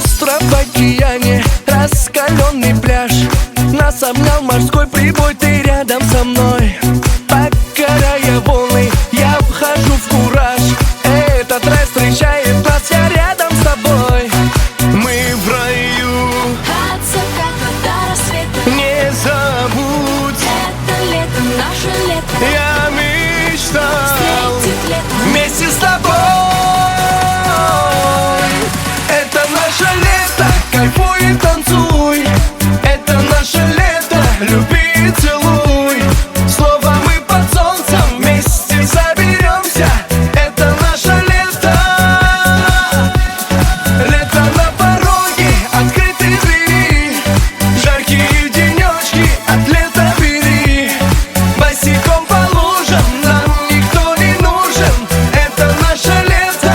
Остров в океане, раскаленный пляж. Нас обнял морской прибой, ты рядом со мной. Покоряя волны, я вхожу в кураж. Этот рай встречает нас, я рядом с тобой. Мы в раю, от заката до рассвета. не забудь, Это лето, наше лето. я мечтал Встретить лето вместе с тобой. Это наше лето, кайфуй и танцуй. Это наше лето, люби и целуй. Снова мы под солнцем вместе заберемся. Это наше лето. Лето на пороге, открытые двери. Жаркие денечки, от лета бери. Босиком по лужам, нам никто не нужен. Это наше лето.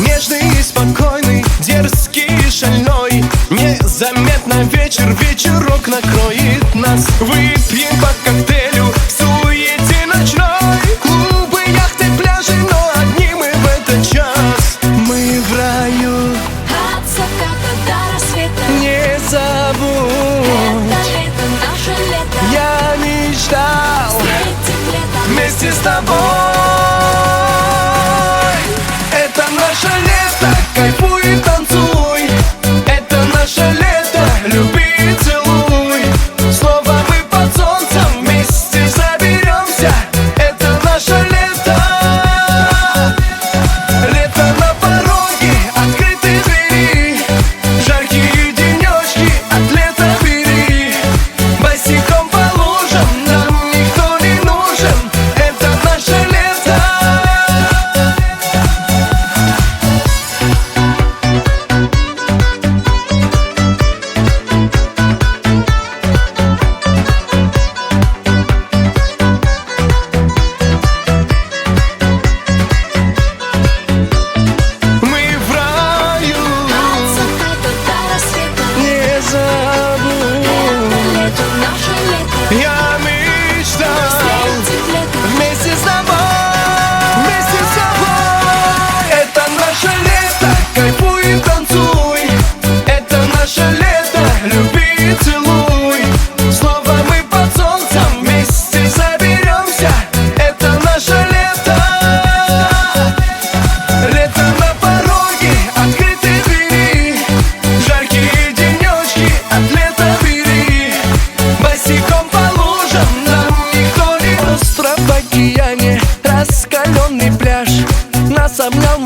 Нежный и спокойный, дерзкий и шальной. Незаметно вечерок накроет нас. Выпьем по коктейлю в суете ночной. Клубы, яхты, пляжи, но одни мы в этот час. Мы в раю, от заката до рассвета. не забудь. Это лето, наше лето. Я мечтал Встретить лето вместе с тобой. Это наше лето, кайфуй и танцуй. Это наше лето, люби и целуй. Снова мы под солнцем вместе заберемся. Это наше лето. Лето на пороге, открытые двери. Жаркие денечки, от лета бери. Босиком по лужам, нам никто не нужен. Это наше лето. Мы в раю, от заката до рассвета. не забудь. Это лето, наше лето. Я мечтал Встретить лето вместе с тобой, вместе с тобой. Это наше лето, кайфуй и танцуй. Это наше лето, люби и целуй. Снова мы под солнцем вместе заберемся. Это наше лето. Лето на пороге, открытые двери. Жаркие денечки, от лета бери. Босиком по лужам, нам никто не... Остров в океане, раскаленный пляж. Нас обнял